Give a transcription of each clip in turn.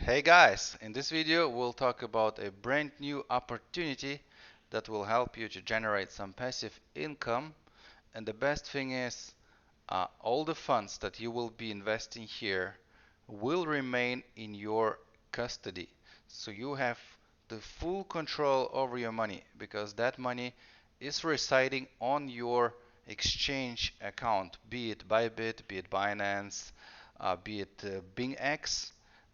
Hey guys, in this video we'll talk about a brand new opportunity that will help you to generate some passive income. And the best thing is, all the funds that you will be investing here will remain in your custody. So you have the full control over your money because that money is residing on your exchange account, be it Bybit, be it Binance, be it BingX,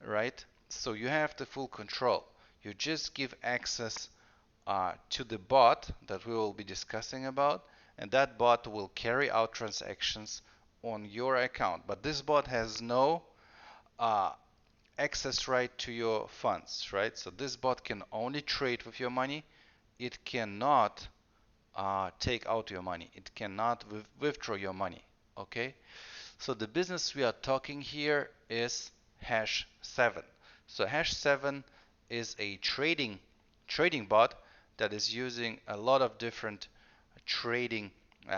right? So you have the full control. You just give access to the bot that we will be discussing about, and that bot will carry out transactions on your account. But this bot has no uh, access right to your funds, right? So this bot can only trade with your money. It cannot take out your money. It cannot withdraw your money. Okay? So the business we are talking here is Hash7. So Hash7 is a trading bot that is using a lot of different trading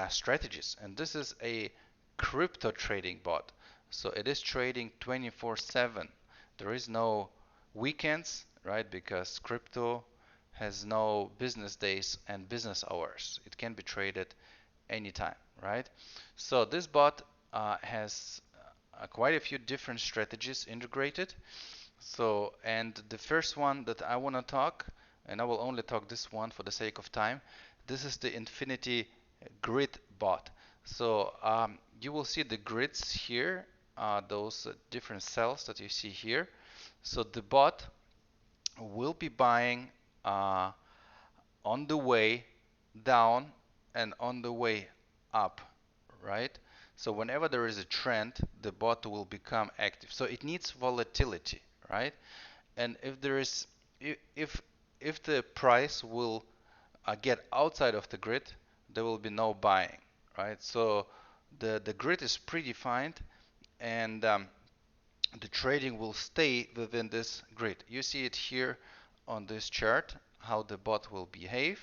strategies, and this is a crypto trading bot. So it is trading 24/7. There is no weekends, right? Because crypto has no business days and business hours. It can be traded anytime, right? So this bot has quite a few different strategies integrated. So, and the first one that I want to talk, and I will only talk this one for the sake of time, this is the Infinity Grid bot. So you will see the grids here, those different cells that you see here. So the bot will be buying uh, on the way down and on the way up, right? So whenever there is a trend, the bot will become active. So it needs volatility, right? And if there is, if if the price will get outside of the grid, there will be no buying, right? So the grid is predefined, and the trading will stay within this grid. You see it here on this chart, how the bot will behave,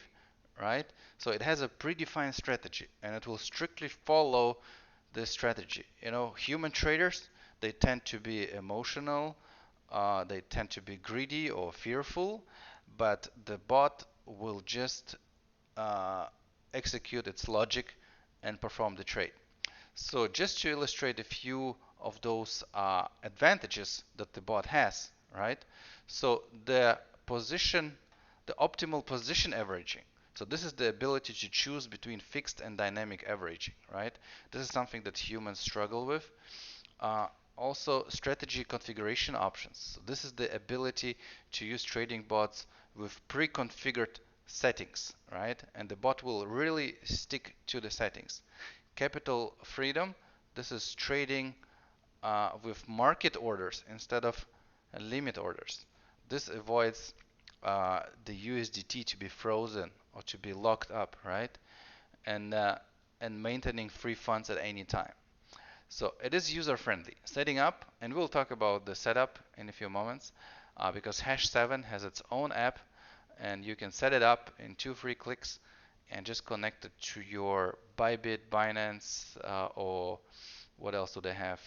right? So it has a predefined strategy, and it will strictly follow this strategy. You know, human traders, they tend to be emotional, they tend to be greedy or fearful, but the bot will just uh, execute its logic and perform the trade. So just to illustrate a few of those advantages that the bot has, right? So the optimal position averaging. So this is the ability to choose between fixed and dynamic averaging, right? This is something that humans struggle with. Uh, Also, strategy configuration options. So this is the ability to use trading bots with pre-configured settings, right? And the bot will really stick to the settings. Capital freedom. This is trading with market orders instead of limit orders. This avoids the USDT to be frozen or to be locked up, right? And and maintaining free funds at any time. So it is user friendly. Setting up, and we'll talk about the setup in a few moments, because Hash7 has its own app, and you can set it up in 2 free clicks and just connect it to your Bybit, Binance, or what else do they have?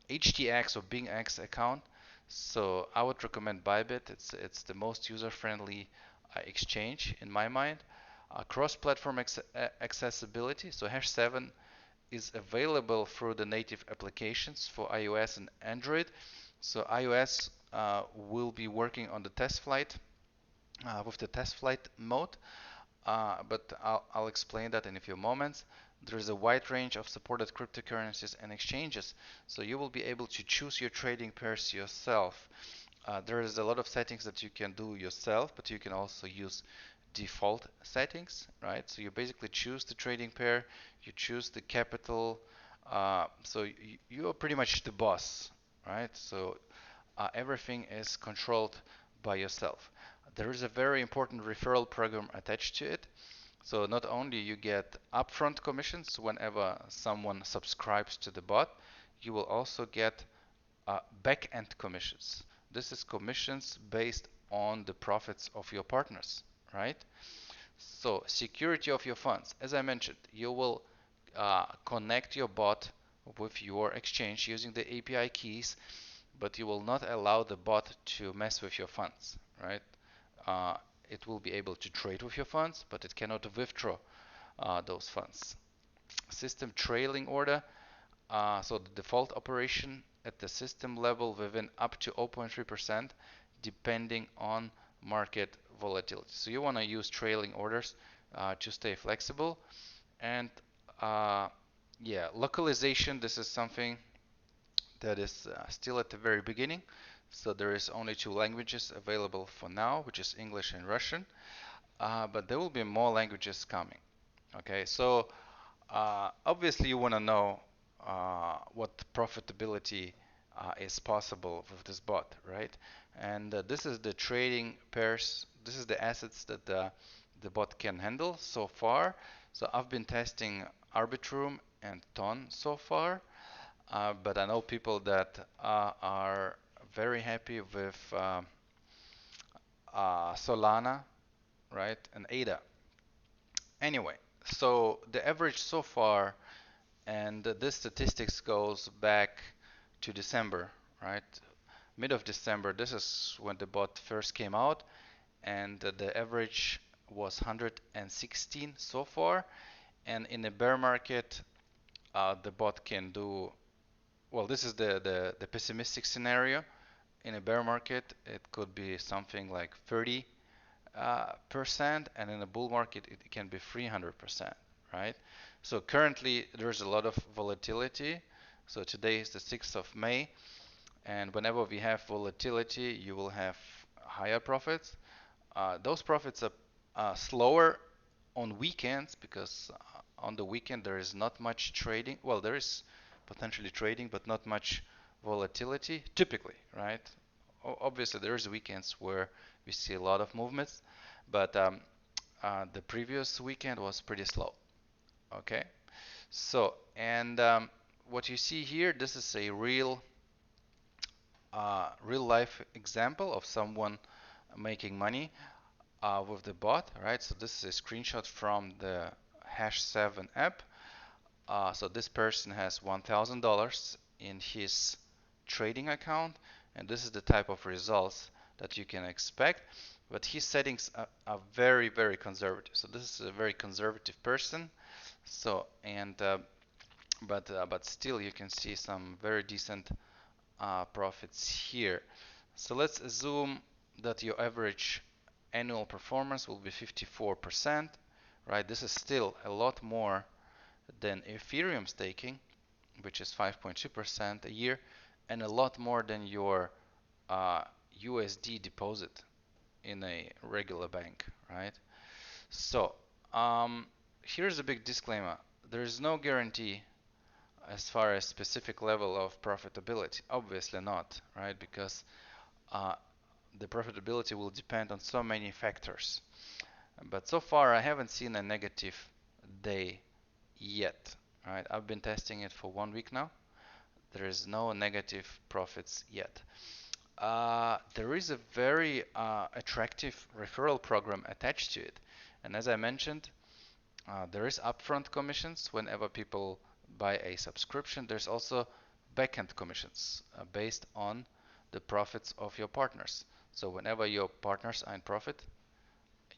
HTX or BingX account. So I would recommend Bybit. It's the most user-friendly exchange in my mind. Cross-platform accessibility. So Hash7 is available through the native applications for iOS and Android. So iOS will be working on the test flight with the test flight mode, but I'll explain that in a few moments. There is a wide range of supported cryptocurrencies and exchanges, so you will be able to choose your trading pairs yourself. There is a lot of settings that you can do yourself, but you can also use default settings, right? So you basically choose the trading pair, you choose the capital, so you are pretty much the boss, right? So everything is controlled by yourself. There is a very important referral program attached to it. So not only you get upfront commissions whenever someone subscribes to the bot, you will also get back-end commissions. This is commissions based on the profits of your partners, right? So security of your funds. As I mentioned, you will connect your bot with your exchange using the API keys, but you will not allow the bot to mess with your funds, right? Uh, it will be able to trade with your funds, but it cannot withdraw those funds. System trailing order, so the default operation at the system level within up to 0.3% depending on market volatility. So you want to use trailing orders to stay flexible. And yeah, localization, this is something that is still at the very beginning. So there is only two languages available for now, which is English and Russian. But there will be more languages coming. Okay, so obviously you want to know what profitability is possible with this bot, right? And this is the trading pairs. This is the assets that the bot can handle so far. So I've been testing Arbitrum and Ton so far, but I know people that are very happy with Solana, right, and ADA. Anyway, so the average so far, and this statistics goes back to December, right? Mid of December, this is when the bot first came out, and the average was 116 so far. And in a bear market, the bot can do well. This is the pessimistic scenario. In a bear market, it could be something like 30 percent, and in a bull market it can be 300%, right? So currently there's a lot of volatility. So today is the 6th of May, and whenever we have volatility, you will have higher profits. Those profits are slower on weekends because on the weekend there is not much trading. Well, there is potentially trading, but not much volatility typically, right? Obviously, there is weekends where we see a lot of movements, but the previous weekend was pretty slow. Okay, so and what you see here, this is a real life example of someone making money with the bot, right? So this is a screenshot from the Hash7 app. So this person has $1,000 in his trading account, and this is the type of results that you can expect. But his settings are very, very conservative. So this is a very conservative person. So and but still you can see some very decent profits here. So let's assume that your average annual performance will be 54%, right? This is still a lot more than Ethereum staking, which is 5.2% a year, and a lot more than your USD deposit in a regular bank, right? So here's a big disclaimer. There is no guarantee as far as specific level of profitability. Obviously not, right? Because uh, the profitability will depend on so many factors. But so far I haven't seen a negative day yet, right? I've been testing it for 1 week now. There is no negative profits yet. There is a very attractive referral program attached to it. And as I mentioned, there is upfront commissions whenever people buy a subscription. There's also backend commissions based on the profits of your partners. So whenever your partners are in profit,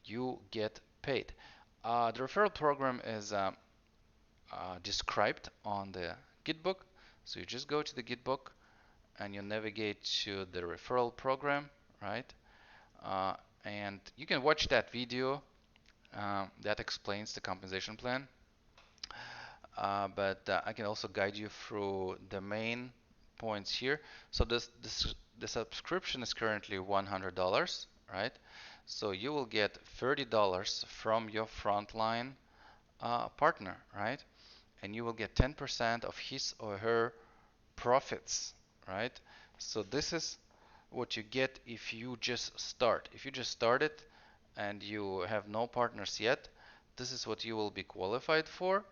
you get paid. The referral program is described on the Gitbook. So you just go to the Gitbook and you navigate to the referral program, right? Uh, and you can watch that video that explains the compensation plan. But I can also guide you through the main points here. So the subscription is currently $100, right? So you will get $30 from your frontline partner, right? And you will get 10% of his or her profits, right? So this is what you get if you just start. If you just started and you have no partners yet, this is what you will be qualified for.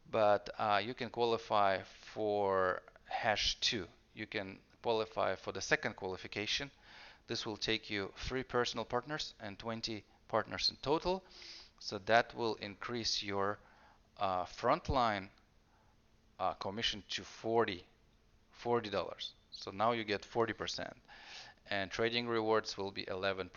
But you can qualify for Hash2. You can qualify for the second qualification. This will take you 3 personal partners and 20 partners in total. So that will increase your frontline commission to $40. So now you get 40%, and trading rewards will be 11%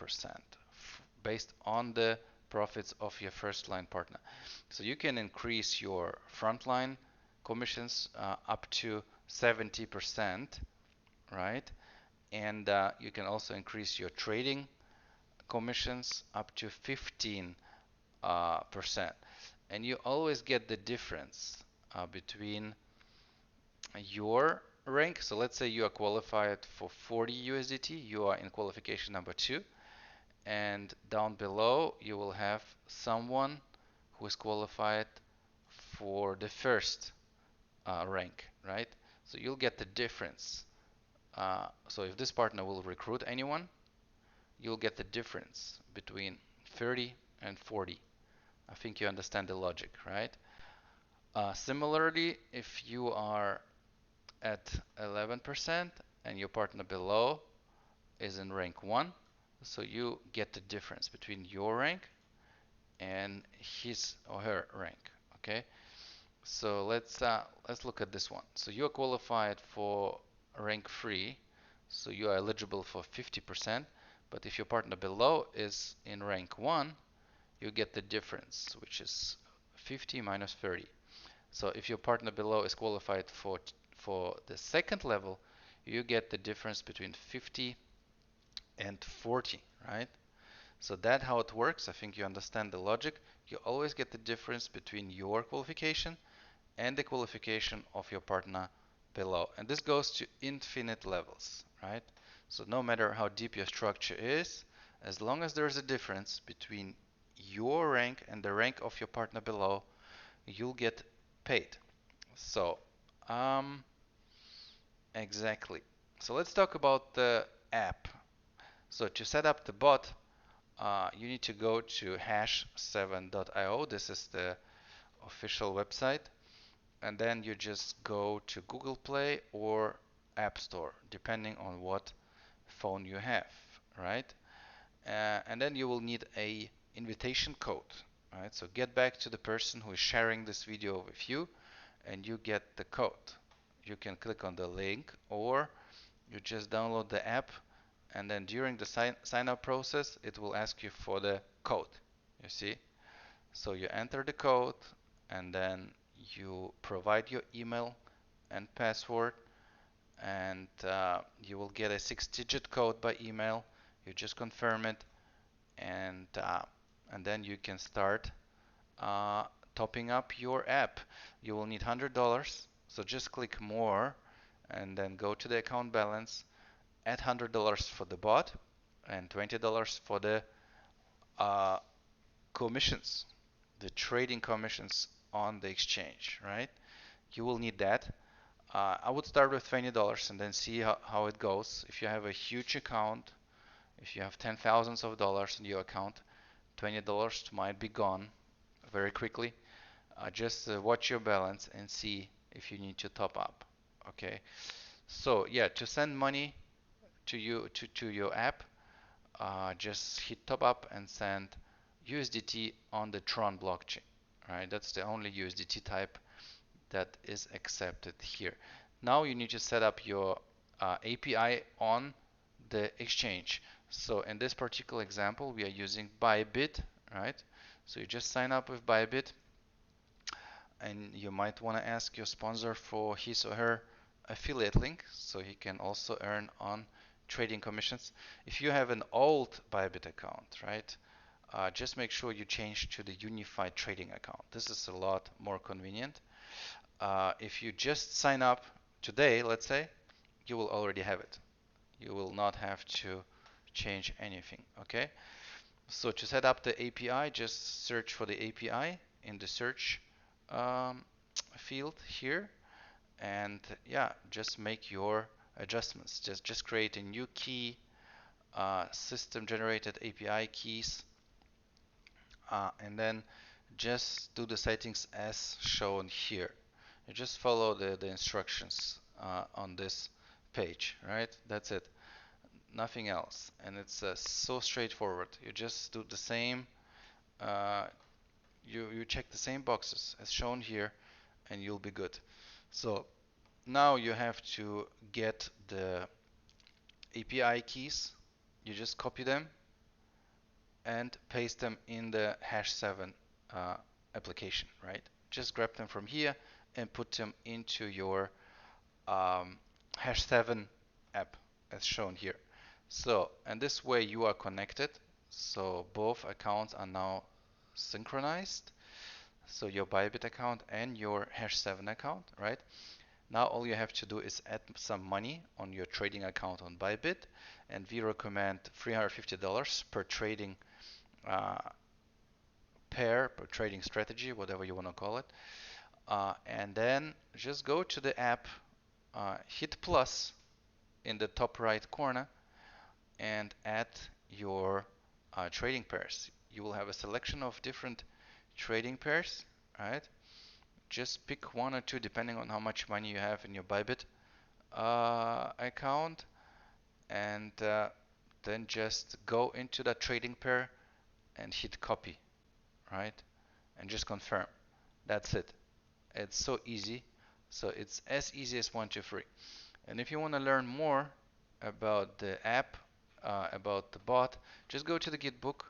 based on the profits of your first line partner. So you can increase your frontline commissions up to 70%, right? And you can also increase your trading commissions up to 15%. And you always get the difference between your rank. So let's say you are qualified for 40 USDT, you are in qualification number 2, and down below you will have someone who is qualified for the first rank, right? So you'll get the difference. So if this partner will recruit anyone, you'll get the difference between 30 and 40. I think you understand the logic, right? Similarly, if you are at 11% and your partner below is in rank 1, so you get the difference between your rank and his or her rank. Okay, so let's look at this one. So you are qualified for rank 3, so you are eligible for 50%, but if your partner below is in rank 1, you get the difference, which is 50 minus 30. So if your partner below is qualified for the second level, you get the difference between 50 and 40, right? So that's how it works. I think you understand the logic. You always get the difference between your qualification and the qualification of your partner below. And this goes to infinite levels, right? So no matter how deep your structure is, as long as there is a difference between your rank and the rank of your partner below, you'll get paid. So, exactly. So let's talk about the app. So to set up the bot, you need to go to hash7.io. This is the official website. And then you just go to Google Play or App Store, depending on what phone you have, right? And then you will need a invitation code, right? So get back to the person who is sharing this video with you, and you get the code. You can click on the link, or you just download the app, and then during the sign up process, it will ask you for the code. You see? So you enter the code, and then you provide your email and password, and you will get a 6-digit code by email. You just confirm it, and then you can start uh, topping up your app. You will need $100, so just click more, and then go to the account balance, add $100 for the bot, and $20 for the uh, commissions, the trading commissions on the exchange, right? You will need that. I would start with $20 and then see how it goes. If you have a huge account, if you have 10,000s of dollars in your account, $20 might be gone very quickly. Just watch your balance and see if you need to top up. Okay. So yeah, to send money to you to your app, just hit top up and send USDT on the Tron blockchain. Right, that's the only USDT type that is accepted here. Now you need to set up your API on the exchange. So in this particular example, we are using Bybit, right? So you just sign up with Bybit, and you might want to ask your sponsor for his or her affiliate link so he can also earn on trading commissions. If you have an old Bybit account, right, just make sure you change to the unified trading account. This is a lot more convenient. If you just sign up today, let's say, you will already have it. You will not have to change anything, okay? So to set up the API, just search for the API in the search um, field here, and yeah, just make your adjustments. Just create a new key, system generated API keys, and then just do the settings as shown here. You just follow the instructions on this page, right? That's it, nothing else. And it's so straightforward. You just do the same, uh, you check the same boxes as shown here, and you'll be good. So Now you have to get the API keys. You just copy them and paste them in the Hash7 uh, application, right? Just grab them from here and put them into your Hash7 app as shown here. So, and this way you are connected. So both accounts are now synchronized. So your Bybit account and your Hash7 account, right? Now all you have to do is add some money on your trading account on Bybit, and we recommend $350 per trading uh, pair, per trading strategy, whatever you want to call it. And then just go to the app, hit plus in the top right corner, and add your trading pairs. You will have a selection of different trading pairs, right? Just pick one or two depending on how much money you have in your Bybit account, and then just go into that trading pair and hit copy, right? And just confirm. That's it. It's so easy. So it's as easy as 1, 2, 3. And if you want to learn more about the app, about the bot, just go to the Gitbook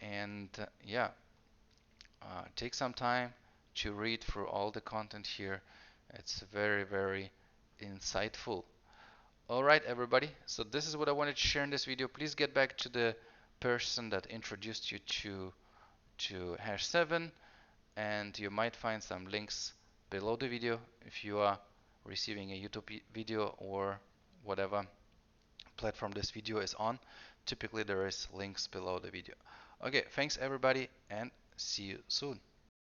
and yeah, take some time to read through all the content here. It's very, very insightful. All right, everybody. So this is what I wanted to share in this video. Please get back to the person that introduced you to Hash7, and you might find some links below the video if you are receiving a YouTube video or whatever platform this video is on. Typically there is links below the video. Okay, thanks everybody and see you soon.